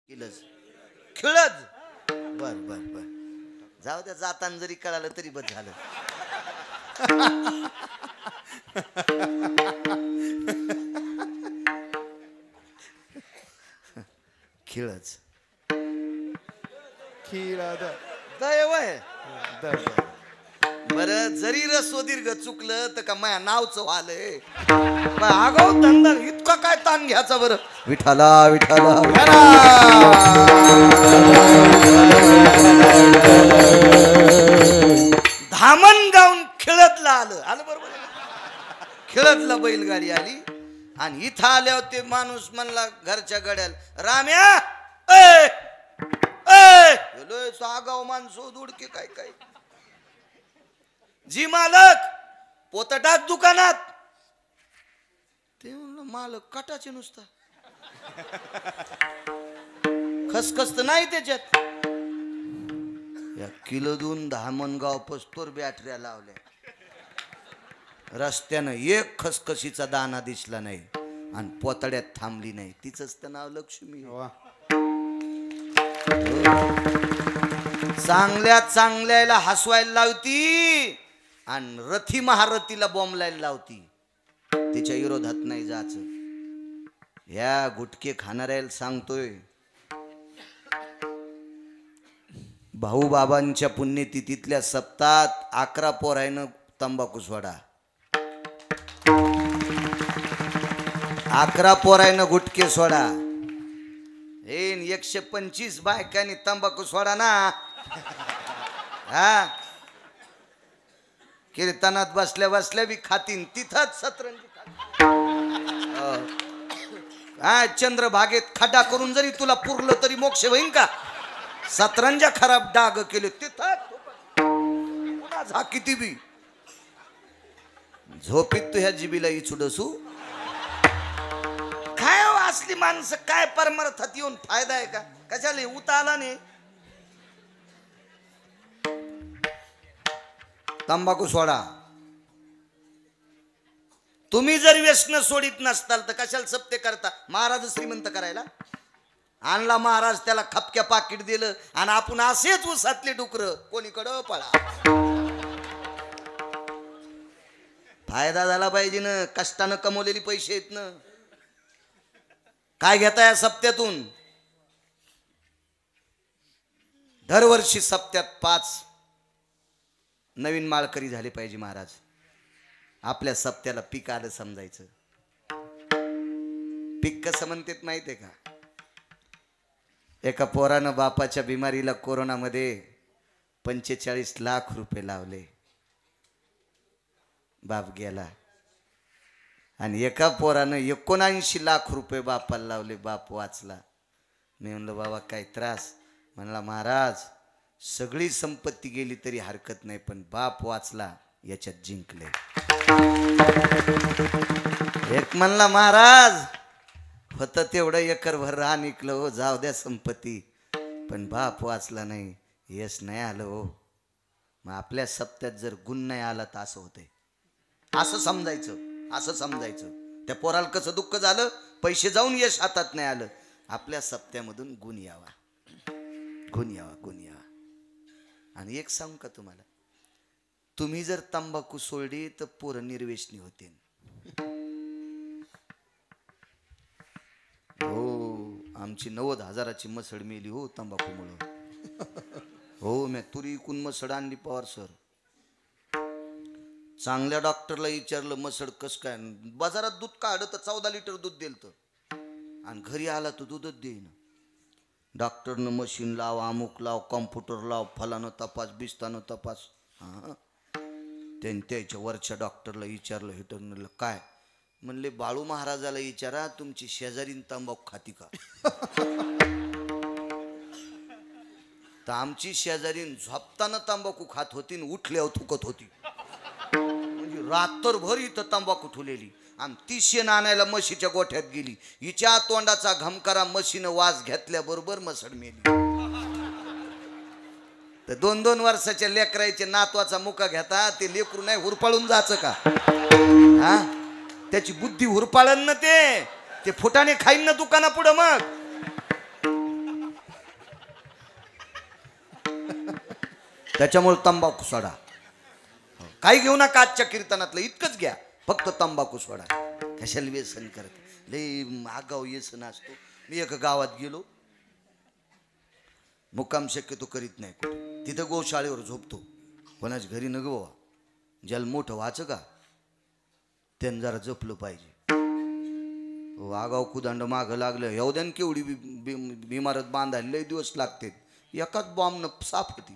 किलज खिळज बर बर बर जाऊ द्या जाताना जरी कळालं तरी बस झालं. खिळज दयव आहे. बर जरी रस्व दीर्घ चुकलं तर का माया नावचं आलंय आगाव धंदा इतका काय ताण घ्यायचा बरं. विठाला विठाला धामण गाऊन खेळतला आलं आलं बरोबर. खेळतला बैलगाडी आली आणि इथं आल्यावर ते माणूस म्हणला घरच्या गड्याला राम्या ए सागाव माणसो दुडके काय काय जी मालक पोतटात दुकानात ते म्हणलं मालक कटाचे नुसता खसखस तर नाही त्याच्यात. या किलो दोन धामणगाव पस्तोर बॅटऱ्या लावल्या रस्त्यानं एक खसखशीचा दाना दिसला नाही आणि पोतड्यात थांबली नाही. तिचंच तर नाव लक्ष्मी. चांगल्या चांगल्याला हसवायला लावती आणि रथी महारथीला बॉम्ब लावती. तिच्या विरोधात नाही जायचं. या गुटके खाणाऱ्याला सांगतोय भाऊ बाबांच्या पुण्यतिथीतल्या सप्तात 11 पोरायनं तंबाखू सोडा. 11 पोरायनं गुटके सोडा. 125 बायकांनी तंबाखू सोडा ना. हा कीर्तनात बसल्या बसल्या बी खातीन तिथंच सतरंजी हा चंद्रभागेत खड्डा करून जरी तुला पुरलं तरी मोक्ष होईन का. सतरंजा खराब डाग केले तिथं झाकीती बी झोपीत तू ह्या जिबीला इचुडसू. काय असली माणसं काय परमार्थात येऊन फायदा आहे का. कशाला उता आला नाही. तंबाखू सोडा. तुम्ही जर व्यसन सोडित नसताल तर कशाला सप्ते करता. महाराज श्रीमंत करायला आणला महाराज त्याला खपक्या पाकिट दिलं आणि आपण असेच उसातले डुकर कोणीकडं पळा. फायदा झाला पाहिजे ना. कष्टानं कमवलेली पैसे आहेत ना. काय घेता या सप्त्यातून. दरवर्षी सप्त्यात 5 नवीन माळकरी झाले पाहिजे महाराज. आपल्या सप्त्याला पीक आलं समजायचं. पीक कसं म्हणतात माहितीये का. एका पोरानं बापाच्या बिमारीला कोरोनामध्ये 45 लाख रुपये लावले. बाप गेला आणि एका पोरानं 79 लाख रुपये बापाला लावले. बाप वाचला. मी म्हणलं बाबा काय त्रास. म्हणला महाराज सगळी संपत्ती गेली तरी हरकत नाही पण बाप वाचला याच्यात जिंकले. एक म्हणला महाराज होतं तेवढं एकरभर रान निकलं हो जाऊ द्या संपत्ती पण बाप वाचला नाही यश नाही आलं हो. मग आपल्या सप्त्यात जर गुण नाही आला तर असं होतंय. असं समजायचं असं समजायचं. त्या पोराला कसं दुःख झालं पैसे जाऊन यश हातात नाही आलं. आपल्या सप्त्यामधून गुण यावा गुण यावा गुण यावा. आणि एक सांगू का तुम्हाला. तुम्ही जर तंबाखू सोडली तर पोरं निर्वेशनी होते. हो आमची 90,000ची मसड मेली हो तंबाखूमुळं. हो मी तुरी इकून मसड आणली पवार सर. चांगल्या डॉक्टरला विचारलं मसड कस काय. बाजारात दूध काढलं तर 14 लिटर दूध दिलं आणि घरी आला तर दूधच देईन. डॉक्टरनं मशीन लाव अमुक लाव कॉम्प्युटर लाव फलानं तपास बिस्तानं तपास. हां त्यांनी त्याच्या वरच्या डॉक्टरला विचारलं हिटरनला काय. म्हणले बाळू महाराजाला विचारा तुमची शेजारीन तंबाखू खाती का. तर आमची शेजारीन झोपताना तंबाखू खात होती उठल्यावर थुकत होती. म्हणजे रात्रभर इथं तंबाखू ठुलेली. आणि ती शेण आणायला म्हशीच्या गोठ्यात गेली. हिच्या तोंडाचा घमकारा म्हशीनं वास घेतल्याबरोबर मसड मेली. तर 2-2 वर्षाच्या लेकराचे नातवाचा मुका घेता ते लेकरू नाही हुरपाळून जायचं का. हा त्याची बुद्धी हुरपाळन ना ते फुटाने खाईन ना दुकाना पुढं. मग त्याच्यामुळे तंबाखू सोडा. काही घेऊ नका आजच्या कीर्तनातलं, इतकंच घ्या, फक्त तंबाखू सोडा. कशाला व्यसन करत, लय आगाव व्यसन असतो. मी एका गावात गेलो, मुक्काम शक्यतो करीत नाही कुठे, तिथं गोशाळेवर झोपतो. कोणाच घरी न गो, ज्याला मोठं व्हायचं का त्यानं जरा जपलं पाहिजे. आगाव कुदांड मागं लागलं, एवढ्यान केवढी इमारत बांधायला लय दिवस लागते. एकाच बॉम्बनं साफ होती.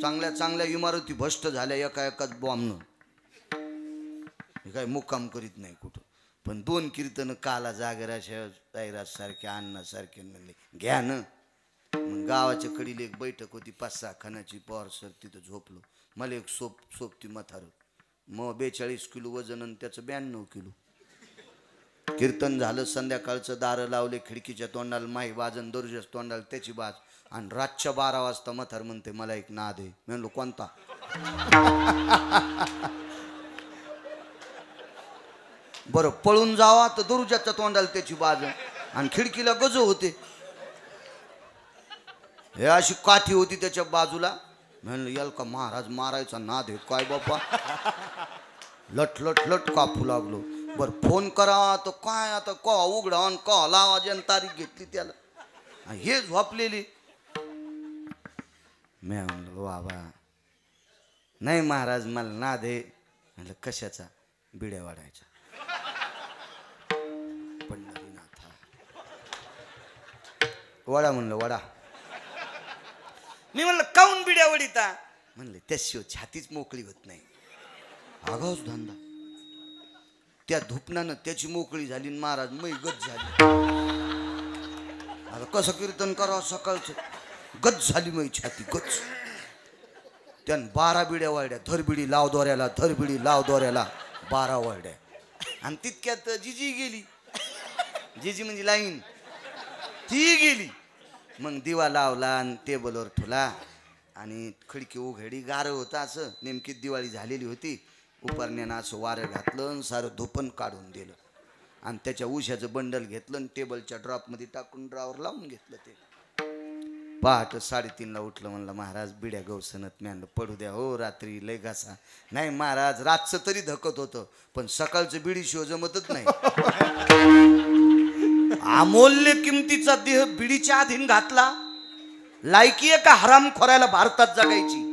चांगल्या चांगल्या इमारती भ्रष्ट झाल्या एकाच बॉम्बनं. हे काय मुक्काम करीत नाही कुठं. पण 2 कीर्तन काला जागराशा साईराज सारखे अण्णासारखे म्हणले घ्या ना. मग गावाच्या कडीला एक बैठक होती, 5-6 खानाची. पवार सर तिथं झोपलो. मला एक सोबती मथार, मग 42 किलो वजन आणि त्याचं 92 किलो. कीर्तन झालं, संध्याकाळचं दारं लावले, खिडकीच्या तोंडाला माही वाजन, दरुजाच्या तोंडाला त्याची बाज. आणि रातच्या 12 वाजता मथार म्हणते मला एक नाद आहे. मी म्हणलो कोणता? बरं पळून जावा तर दरुजाच्या तोंडाला त्याची बाज आणि खिडकीला गज होते. हे अशी काठी होती त्याच्या बाजूला. म्हणलं याल का महाराज मारायचा नाद आहे काय बापा. लट लट लट कापू लागलो. बर फोन करा तर काय आता का उघडा आणि का लावा, ज्यानं तारीख घेतली त्याला. हे झोपलेली. मी म्हणलो बाबा नाही महाराज मला नाद आहे. म्हणलं कशाचा? बिड्या वाढायचा. पंढरीनाथा वडा. म्हणलं वडा. मी म्हणलं काऊन बिड्या वडीता? म्हणले त्याशिवाय छातीच मोकळी होत नाही. आगाऊच धंदा. त्या धुपनानं त्याची मोकळी झाली, महाराज मै गच झाली. आता कसं कीर्तन करावं सकाळचं, गच झाली मै छाती गच. त्यानं 12 बिड्या वाढल्या. धरबिडी लाव दोऱ्याला, धरबिडी लाव दोऱ्याला, 12 वाढल्या. आणि तितक्यात जिजी गेली. जिजी म्हणजे लाईन, ती गेली. मग दिवा लावला आणि टेबलवर ठेवला आणि खिडकी उघडी. गारं होतं असं, नेमकी दिवाळी झालेली होती. उपरण्यानं असं वारं घातलं आणि सारं धुपण काढून दिलं. आणि त्याच्या उशाचं बंडल घेतलं आणि टेबलच्या ड्रॉपमध्ये टाकून ड्रॉवर लावून घेतलं. ते पहाट 3:30ला उठलं. म्हणलं महाराज बिड्या गवसनत. मी पडू द्या हो, रात्री लय घासा. नाही महाराज रातचं तरी धकत होतं, पण सकाळचं बिडी शिव जमतच नाही. अमूल्य किमतीचा देह बिडीच्या अधीन घातला. लायकी आहे का हराम खोरायला भारतात जगायची?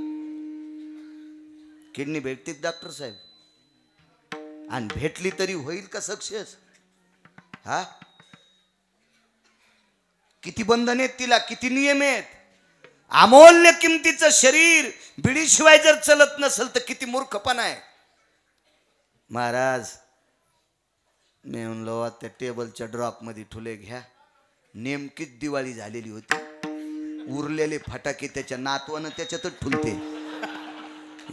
किडनी भेटते डॉक्टर साहेब, आणि भेटली तरी होईल का सक्सेस? हा किती बंधन आहेत तिला, किती नियम आहेत. अमूल्य किमतीचं शरीर बिडीशिवाय जर चलत नसेल तर किती मूर्खपणा आहे. महाराज मी म्हणलो त्या टेबलच्या ड्रॉप मध्ये ठुले घ्या. नेमकीच दिवाळी झालेली होती. उरलेले फटाके त्याच्या नातवानं त्याच्यातच ठुलते.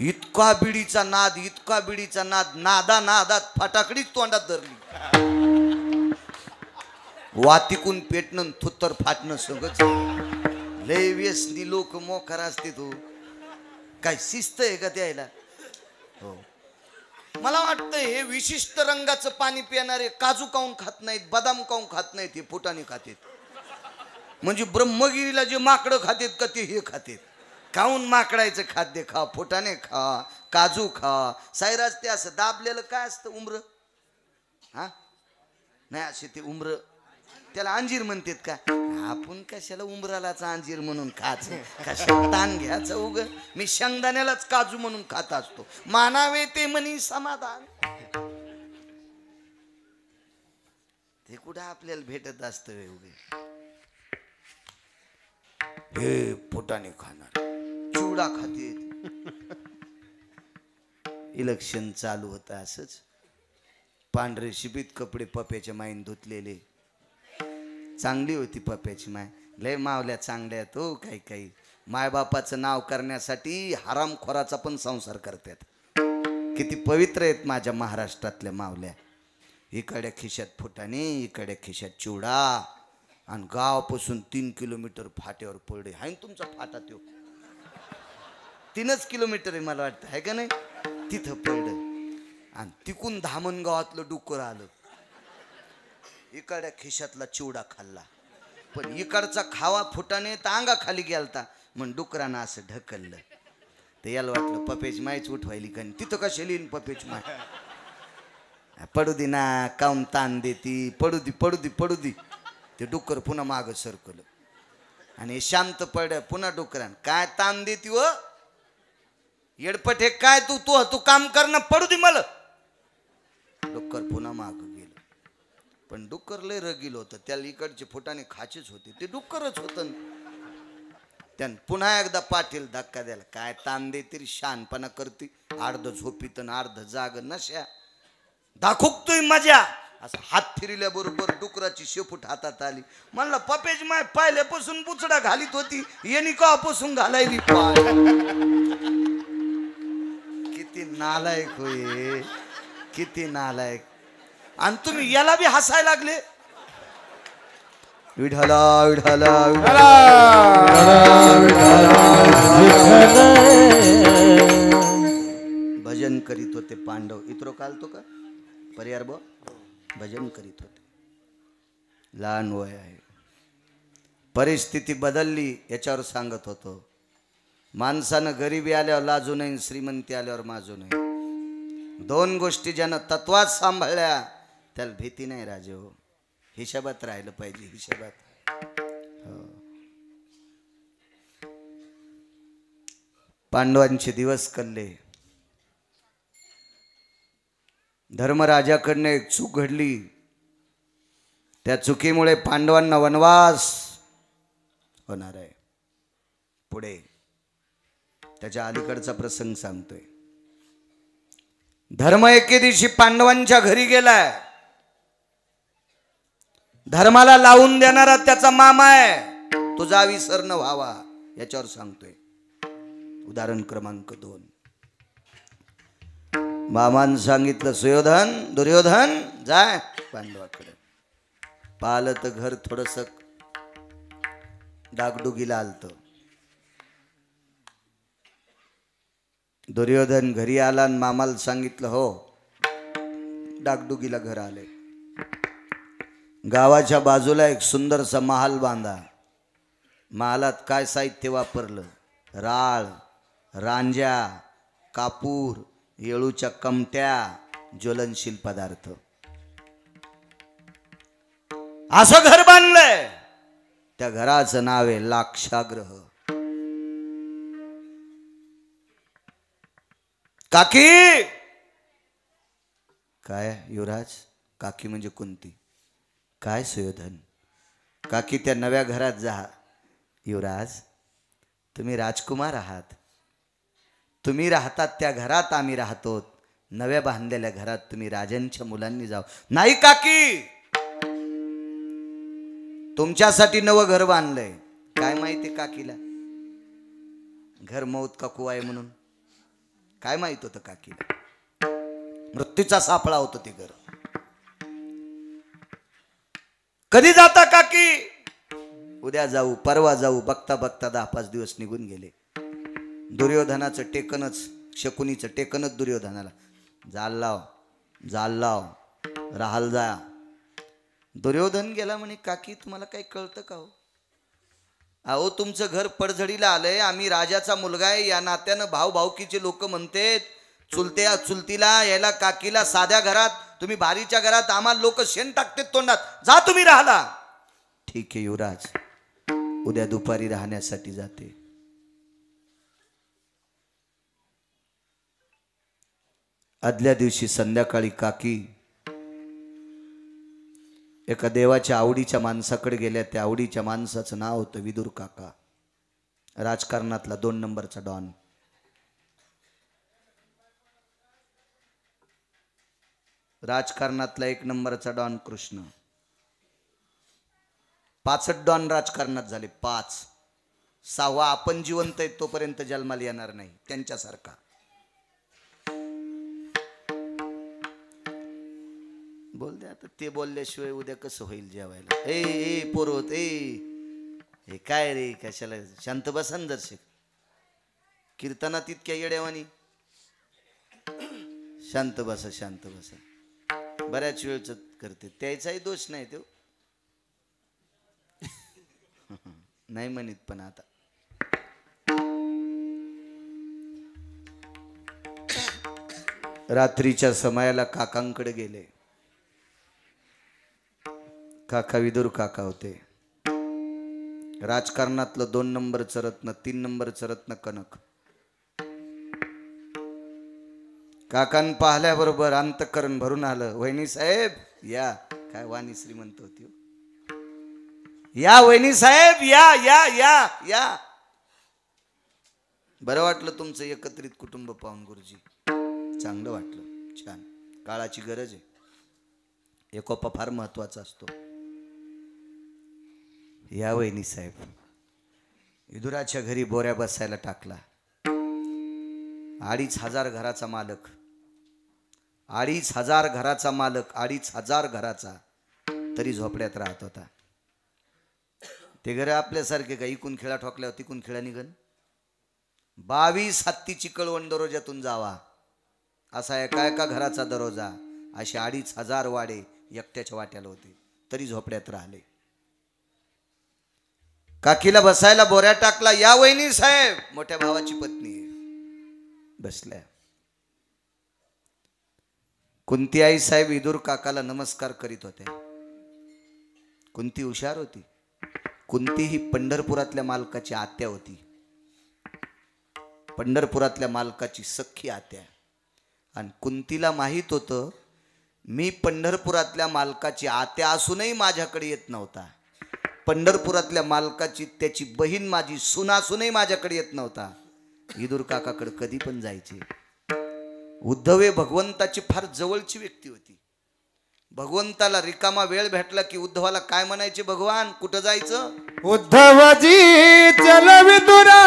इतका बिडीचा नाद, इतका बिडीचा नाद, नादा नादात फटाकडीच तोंडात धरली. वातिकून पेटणं थुत्तर फाटणं सगळंच. लय व्यसनी लोक मोकार असते. तो काय शिस्त आहे का द्यायला? हो. मला वाटतं हे विशिष्ट रंगाचं पाणी पिणारे काजू काऊन खात नाहीत, बदाम काऊन खात नाहीत, हे फुटाने खातेत. म्हणजे ब्रह्मगिरीला जे माकडं खातेत का ते हे खातेत. काऊन माकडायचं खाद्य खा, फुटाने खा, काजू खा. साईराज ते असं दाबलेलं काय असतं उमर? हा नाही असे ते उमर, त्याला अंजीर म्हणतात का? आपण कशाला उमरालाचा अंजीर म्हणून खायचं, कशाला ताण घ्यायचं उग. मी शेंगदाण्यालाच काजू म्हणून खात असतो. मानावे ते म्हणी समाधान. ते कुठं आपल्याला भेटत असतं उगे. हे फुटाने खाणार, चिवडा खाते. इलेक्शन चालू होतं असंच. पांढरे शिबीत कपडे पप्याच्या माईन धुतलेले. चांगली होती पप्याची माय. लय मावल्या चांगल्या आहेत हो. काही काही मायबापाचं नाव करण्यासाठी हरामखोराचा पण संसार करतात. किती पवित्र आहेत माझ्या महाराष्ट्रातल्या मावल्या. इकडे खिशात फुटाणे, इकडे खिशात चिवडा. आणि गावापासून 3 किलोमीटर फाट्यावर पडले. हाय ना तुमचा फाटा? तो 3च किलोमीटर आहे मला वाटतं, आहे का नाही? तिथं पडलं. आणि तिकून धामणगावातलं डुक्कर आलं. इकडच्या खिशातला चिवडा खाल्ला. पण इकडचा खावा फुटाने तर अंगा खाली गेलता. मग डुकरानं असं ढकललं. ते याला वाटलं पपेच मायच उठवायली का तिथं कशी लिहिन पपेच माय. पडू दे ना, काऊन ताण देती, पडू दे पडू दे पडू दे. ते डुक्कर पुन्हा मागं सरकलं आणि शांत पड. पुन्हा डुकरान काय ताण देती व येडपट हे काय, तू तू तू काम कर ना, पडू दे मला. डुक्कर पुन्हा माग गेलं. पण डुक्कर लय रगील होतं, त्याला इकडचे फुटाने खाचेच होते, ते डुक्करच होतं. त्यानं पुन्हा एकदा पाठील धक्का द्याला. काय ताण देते शहाणपणा करते, अर्ध झोपीत अर्ध जाग नशा. दाखवतोय मजा. असं हात फिरल्याबरोबर डुकराची शेपूट हातात आली. म्हणलं पपेज माय पहिल्यापासून बुचडा घालीत होती, येणी कापासून घालायली पाय. किती नालायक होय, किती नालायक. आणि तुम्ही याला बी हसायला लागले. विठाला विठाला विठाला भजन करीत होते पांडव. इतरो काल तो का परियार बो भजन करीत होते. लहान वय आहे, परिस्थिती बदलली याच्यावर सांगत होतो. माणसानं गरिबी आल्यावर लाजू नये, श्रीमंती आल्यावर माजू नये. दोन गोष्टी ज्यानं तत्वात सांभाळल्या त्याला भीती नाही राजे हो. हिशोबात राहिलं पाहिजे, हिशोबात. पांडवांचे दिवस कल्ले. धर्मराजाकडनं एक चूक घडली, त्या चुकीमुळे पांडवांना वनवास होणार आहे. पुढे त्याच्या अलीकडचा प्रसंग सांगतोय. धर्म एके दिवशी पांडवांच्या घरी गेलाय. धर्माला लावून देणारा त्याचा मामा आहे, तुझा विसर न व्हावा याच्यावर सांगतोय. उदाहरण क्रमांक 2. मामानं सांगितलं सुयोधन दुर्योधन जाय पांडवाकडे. पाहिलं तर घर थोडस डागडुगीला आलत. दुर्योधन घरी आला आणि मामाला सांगितलं हो डागडुगीला घर आले. गावाच्या बाजूला एक सुंदरसा महाल बांधा. महालात काय साहित्य वापरलं? राळ, रांजा, कापूर, येळूच्या कमट्या, ज्वलनशील पदार्थ. असं घर बांधलंय. त्या घराचं नाव आहे लाक्षागृह. काकी. काय युवराज? काकी म्हणजे कोणती? काय सुयोधन? काकी त्या नव्या घरात जा. युवराज तुम्ही राजकुमार आहात, तुम्ही राहतात त्या घरात आम्ही राहतो. नव्या बांधलेल्या घरात तुम्ही राजांच्या मुलांनी जाऊ. नाही काकी, तुमच्यासाठी नवं घर बांधलंय. काय माहिती काकीला घर मौत का कुवा आहे म्हणून? काय माहित होतं काकीला? मृत्यूचा सापळा होतं ते घर. कधी जाता काकी? उद्या जाऊ, परवा जाऊ. बघता बघता 10-5 दिवस निघून गेले. दुर्योधनाचं टेकनच, शकुनीचं टेकनच दुर्योधनाला. जाल लाव, जाल लाव, राहाल जा. दुर्योधन गेला म्हणे काकी तुम्हाला काही कळतं का हो? अहो तुमचं घर पडझडीला आलंय. आम्ही राजाचा मुलगा आहे या नात्यानं भाऊ भाऊकीचे लोक म्हणतेत. चुलत्या चुलतीला यायला काकीला साध्या घरात, तुम्ही भारीच्या घरात, आम्हाला लोक शेण टाकतेत तोंडात. जा तुम्ही राहिला. ठीक आहे युवराज, उद्या दुपारी राहण्यासाठी जाते. आदल्या दिवशी संध्याकाळी काकी एका देवाच्या आवडीच्या माणसाकडे गेल्या. त्या आवडीच्या माणसाचं नाव होतं विदुर काका. राजकारणातला 2 नंबरचा डॉन. राजकारणातला 1 नंबरचा डॉन कृष्ण. 5 डॉन राजकारणात झाले. 5. 6वा आपण जिवंत आहे तोपर्यंत जन्माला येणार नाही त्यांच्यासारखा. बोल दे आता. ते बोलल्याशिवाय उद्या कसं होईल जेवायला? ए पोरोत हे काय रे? कशाला? शांत बसन दर्शक. कीर्तनात इतक्या येड्यावानी. शांत बसा, शांत बसा. बऱ्याच वेळच करते, त्याचाही दोष नाही तो. नाही म्हणत पण आता रात्रीच्या समयाला काकांकडे गेले. काका विदुर काका होते. राजकारणातलं 2 नंबरचं रत्न, 3 नंबरचं रत्न कनक. काकान पाहिल्याबरोबर अंतःकरण भरून आलं. वहिनी साहेब या. काय वाणी श्रीमंत होती. या वहिनी साहेब या या या या. बरं वाटलं तुमचं एकत्रित कुटुंब पाहून गुरुजी. चांगलं वाटलं. छान. काळाची गरज आहे. एकोपा फार महत्वाचा असतो. या वहिनी साहेब. विदुराच्या घरी बोऱ्या बसायला टाकला. 2,500 घराचा मालक. 2,500 घराचा मालक. 2,500 घराचा. तरी झोपड्यात राहत होता. ते घर आपल्यासारखे का इकून खेळा ठोकल्यावर तिकून खेळा निघन. 22 हत्तीची कळवण दरोज्यातून जावा असा एका एका घराचा दरोजा. असे 2,500 वाडे एकट्याच्या वाट्याला होते. तरी झोपड्यात राहिले. काकीला बसायला बोऱ्या टाकला. या वहिनी साहेब. मोठ्या भावाची पत्नी बसल्या. कुंती आई साहेब विदुर काकाला नमस्कार करीत होत्या. कुंती हुशार होती. कुंती ही पंढरपुरातल्या मालकाची आत्या होती. पंढरपुरातल्या मालकाची सख्खी आत्या. आणि कुंतीला माहित होतं मी पंढरपुरातल्या मालकाची आत्या असूनही माझ्याकडे येत नव्हता. पंढरपुरातल्या मालकाची त्याची बहीण माझी सून असूनही माझ्याकडे येत नव्हता. विदुर काकाकडे कधी पण जायचे. उद्धव हे भगवंताची फार जवळची व्यक्ती होती. भगवंताला रिकामा वेळ भेटला की उद्धवाला काय म्हणायचे. भगवान कुठं जायचं. उद्धवजी चल विदुरा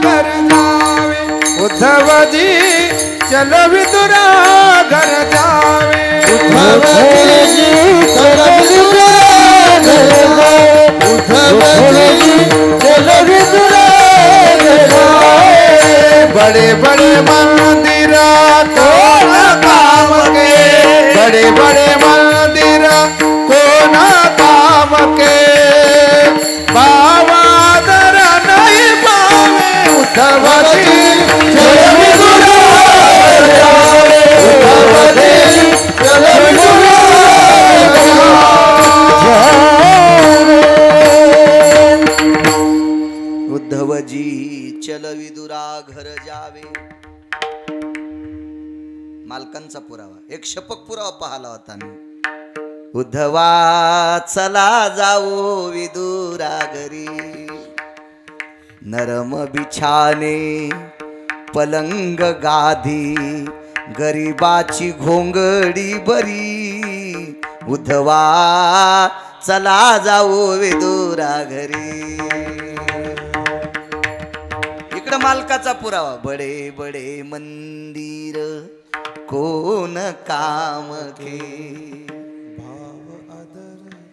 घर जावे. उद्धवजी चल विदुरा घर जावे. उद्धवजी चल विदुरा घर जावे. उद्धवजी चल विदुरा घर जावे. बड़े बड़े मंदिर कौन काम के. बड़े बड़े मंदिर कौन काम के. बाबा दर नहीं पावे. उद्धवजी चल विदुरा घर जावे. उद्धवजी चल विदुरा घर जावे. उद्धवजी चल विदुरा घर जावे. मालकांचा पुरावा. एक शपक पुरावा पाहिला होता मी. उद्धवा चला जाओ विदुरा घरी. नरम बिछाने पलंग गादी. गरीबाची घोंगडी बरी. उद्धवा चला जाओ विदुरा घरी. इकडं मालकाचा पुरावा. बडे बडे मंदिर कोण काम के.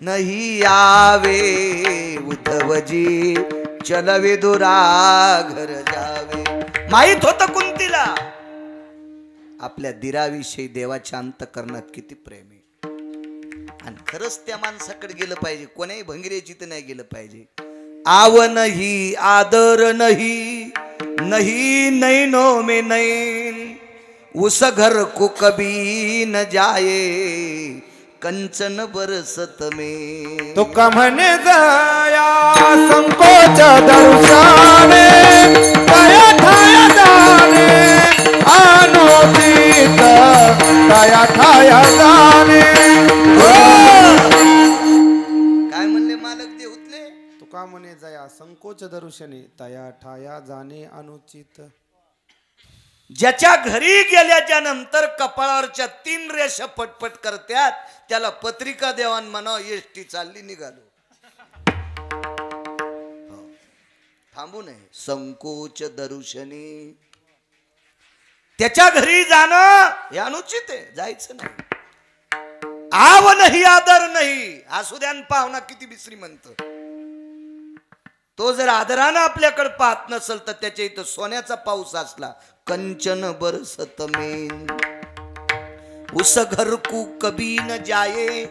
नहीं आवे. उद्धवजी चल विदुरा घर जावे. माहित होतं कुंतीला आपल्या दिराविषयी देवाच्या अंतःकरणात किती प्रेम आहे. आणि खरंच त्या माणसाकडे गेलं पाहिजे. कोणाही भंगिरेची तर नाही गेलं पाहिजे. आव नहीं आदर नहीं. नहीं नैनो में नैन. उस घर को कभी न जाए. कंचन बरसत में. तो कमने जाया संकोच दर्शाने. तया ठाया जाने अनुचित. तया ठाया जाने. काय म्हणले मालक देऊतले. तो कामने जाया संकोच दर्शने. तया ठाया जाणे अनुचित. ज्याच्या घरी गेल्याच्या नंतर कपाळावरच्या 3 रेषा पटपट करतात त्याला पत्रिका देवान म्हणा. एसटी चालली निघालो. थांबू नये. संकोच दर्शनी. त्याच्या घरी जाणं हे अनुचित आहे. जायचं नाही. आव नाही आदर नाही. असू द्या पाहुणा किती बी श्रीमंत. तो जर आदरानं आपल्याकडे पाहत नसेल तर त्याच्या इथं सोन्याचा पाऊस असला. कंचन बरसत में. उस घर को कभी न जाए.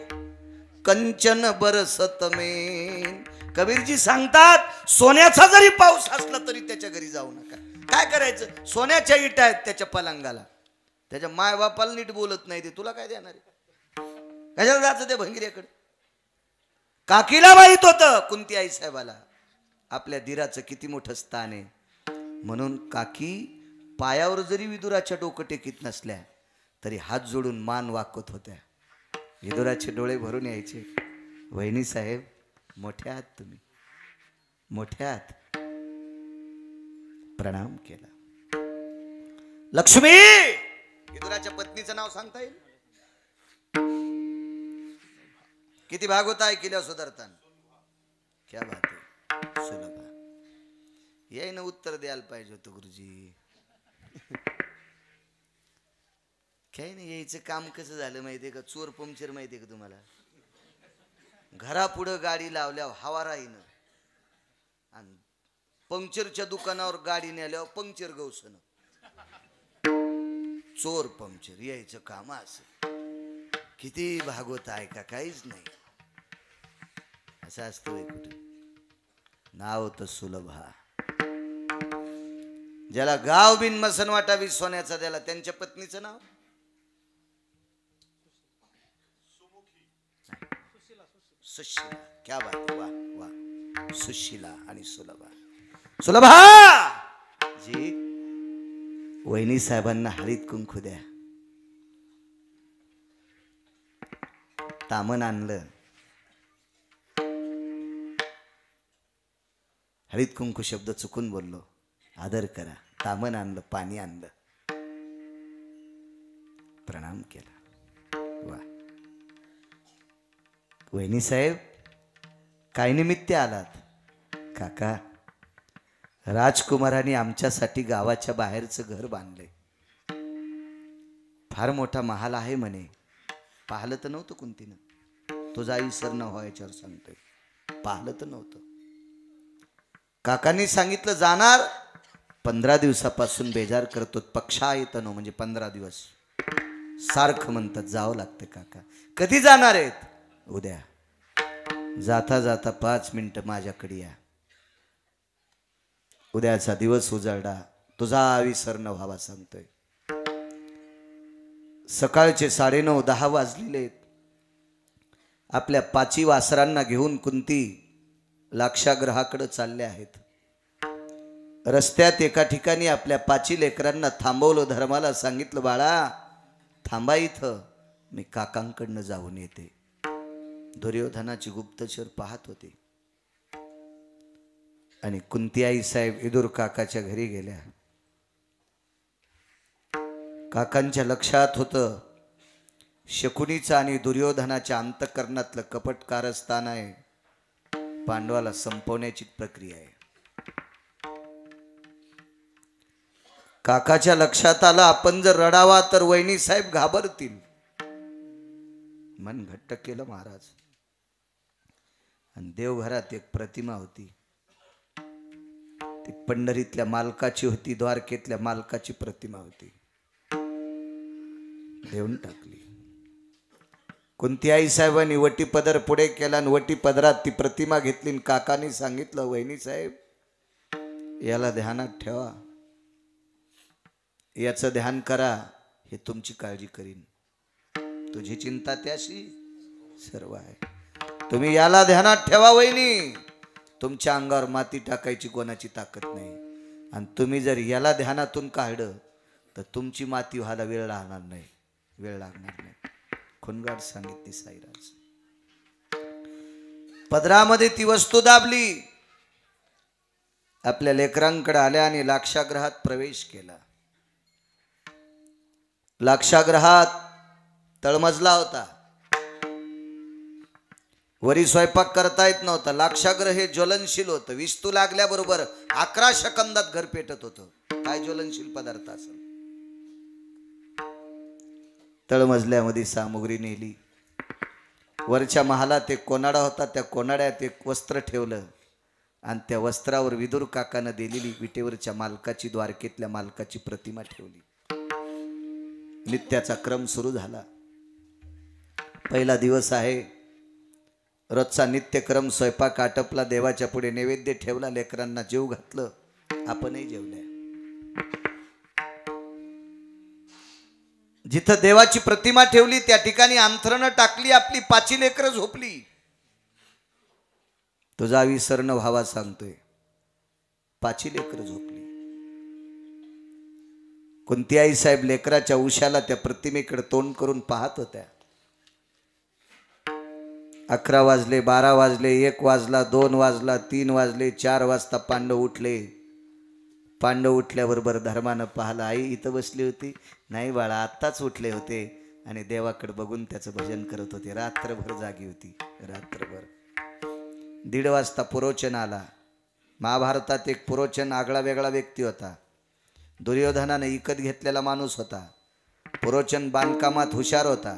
कंचन बरसत में. कबीरजी सांगतात सोन्याचा जरी पाऊस असला तरी त्याच्या घरी जाऊ नका. काय करायचं. सोन्याच्या इटा आहेत त्याच्या पलंगाला. त्याच्या माय बापाला नीट बोलत नाही ते तुला काय देणार आहे? कशाला जायचं ते भंगिऱ्याकडे? काकीला माहित होतं कुंती आई साहेबाला आपल्या धीराचं किती मोठं स्थान आहे, म्हणून काकी पायावर जरी विदुराच्या डोकं टेकीत नसल्या तरी हात जोडून मान वाकवत होत्या. विदुराचे डोळे भरून यायचे. वहिनी साहेब मोठ्या आहात तुम्ही, मोठ्या आहात. प्रणाम केला. लक्ष्मी विदुराच्या पत्नीचं नाव सांगता येईल? किती भागवत ऐकल्या सुधारताना. क्या बात आहे. सुलभा यायनं उत्तर द्यायला पाहिजे होतं गुरुजी. काही नाही, यायचं काम कसं झालं माहितीये का? चोर पंक्चर माहितीये का तुम्हाला? घरापुढं गाडी लावल्यावर हवा राहीनं आणि पंक्चरच्या दुकानावर गाडी नेल्यावर पंक्चर गवसन. चोर पंक्चर यायचं काम असं. किती भागवत आहे का? काहीच नाही. असं असतं कुठे? नाव होतं सुलभा. ज्याला गाव बिन मसन वाटावी सोन्याचा द्याला, त्यांच्या पत्नीचं नाव सुशीला. क्या बात आहे. वा वा. सुशीला आणि सुलभा. सुलभा जी वहिनी साहेबांना हळीत कुंकू द्या. तामण आणलं. हळीत कुंकू शब्द चुकून बोललो, आदर करा. तामण आणलं, पाणी आणलं, प्रणाम केला. वा वहिनी साहेब काय निमित्त आलात? काका राजकुमारांनी आमच्यासाठी गावाच्या बाहेरचं घर बांधलंय. फार मोठा महाल आहे म्हणे. पाहिलं तर नव्हतं कुंतीनं. तुझा आई सर न व्हायच्यावर सांगतोय. पाहिलं तर नव्हतं. काकांनी सांगितलं जाणार. 15 दिवसापासून बेजार करतो. पक्षा येतं म्हणजे 15 दिवस सारखं म्हणतात जावं लागतं. काका कधी जाणार आहेत? उद्या. जाता जाता 5 मिनिटं माझ्याकडे या. उद्याचा दिवस उजाडा. तुझा विसर न व्हावा सांगतोय. सकाळचे 9:30-10 वाजलेले. आपल्या 5 वासरांना घेऊन कुंती लाक्षागृहाकडे चालले आहेत. रस्त्यात एका ठिकाणी आपल्या 5 लेकरांना थांबवलं. धर्माला सांगितलं बाळा थांबा इथं, मी काकांकडनं जाऊन येते. दुर्योधनाची गुप्तचर पाहत होते आणि कुंती आई साहेब विदुर काकाच्या घरी गेल्या. काकांच्या लक्षात होतं शकुनीचं आणि दुर्योधनाच्या अंतःकरणातलं कपट कारस्थान आहे. पांडवाला संपवण्याची प्रक्रिया आहे. काकाच्या लक्षात आलं आपण जर रडावा तर वहिनी साहेब घाबरतील. मन घट्ट केलं महाराज. आणि देवघरात एक प्रतिमा होती. ती पंढरीतल्या मालकाची होती, द्वारकेतल्या मालकाची प्रतिमा होती. देऊन टाकली. कुंती आई साहेबांनी वटी पदर पुढे केला आणि वटी पदरात ती प्रतिमा घेतली. काकांनी सांगितलं वहिनी साहेब याला ध्यानात ठेवा, याचं ध्यान करा, हे तुमची काळजी करीन. तुझी चिंता त्याशी सर्व आहे. तुम्ही याला ध्यानात ठेवा वहिनी. तुमच्या अंगावर माती टाकायची कोणाची ताकद नाही. आणि तुम्ही जर याला ध्यानातून काढलं तर तुमची माती व्हायला वेळ लागणार नाही, वेळ लागणार नाही. खुनगाड सांगितली साईराज. पदरामध्ये ती वस्तू दाबली. आपल्या लेकरांकडे आल्या आणि लाक्षागृहात प्रवेश केला. लाक्षागृहात तळमजला होता. वरी स्वयंपाक करता येत नव्हता. लाक्षागृह हे ज्वलनशील होतं. विस्तू लागल्याबरोबर 11 सेकंदात घर पेटत होतं. काय ज्वलनशील पदार्थ असेल. तळमजल्यामध्ये सामुग्री नेली. वरच्या महालात एक कोनाडा होता. त्या कोनाड्यात एक वस्त्र ठेवलं आणि त्या वस्त्रावर विदुर काकानं दिलेली विटेवरच्या मालकाची, द्वारकेतल्या मालकाची प्रतिमा ठेवली. नित्याचा क्रम सुरू झाला. पहिला दिवस आहे. रोजचा नित्यक्रम. स्वयंपाक आटपला. देवाच्या पुढे नैवेद्य ठेवला. लेकरांना जेव घातलं. आपणही जेवल्या. जिथं देवाची प्रतिमा ठेवली त्या ठिकाणी अंथरणं टाकली, आपली 5 लेकरं झोपली. तुझा विसर न व्हावा सांगतोय. 5 लेकरं झोपली. कुंती आई साहेब लेकराच्या उशाला त्या प्रतिमेकडे तोंड करून पाहत होत्या. 11 वाजले, 12 वाजले, 1 वाजला, 2 वाजला, 3 वाजले, 4 वाजता पांडव उठले. पांडव उठल्याबरोबर धर्मानं पाहिलं, आई इथं बसली होती. नाही बाळा, आत्ताच उठले होते आणि देवाकडे बघून त्याचं भजन करत होते. रात्रभर जागी होती, रात्रभर. 1:30 वाजता पुरोचन आला. महाभारतात एक पुरोचन आगळा वेगळा व्यक्ती होता. दुर्योधनाने विकत घेतलेला माणूस होता. पुरोचन बांधकामात हुशार होता.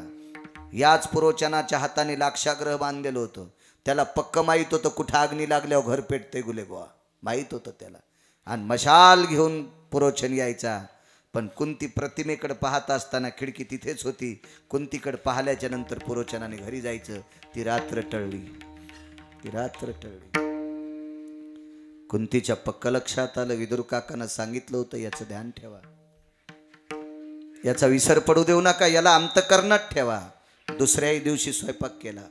याच पुरोचनाच्या हाताने लाक्षाग्रह बांधलेलं होतं. त्याला पक्क माहीत होतं कुठं अग्नी लागल्यावर घर पेटते गुलेगोवा, माहीत होतं त्याला. आणि मशाल घेऊन पुरोचन यायचा. पण कुंती प्रतिमेकडे पाहत असताना खिडकी तिथेच होती. कुंतीकडे पाहिल्याच्या नंतर पुरोचनाने घरी जायचं. ती रात्र टळली, ती रात्र टळली. कुंतीच्या पक्क लक्षात आलं. विदुर काकानं सांगितलं होतं याचं ध्यान ठेवा, याचा विसर पडू देऊ नका, याला अंतकरणात ठेवा. दुसऱ्याही दिवशी स्वयंपाक केला.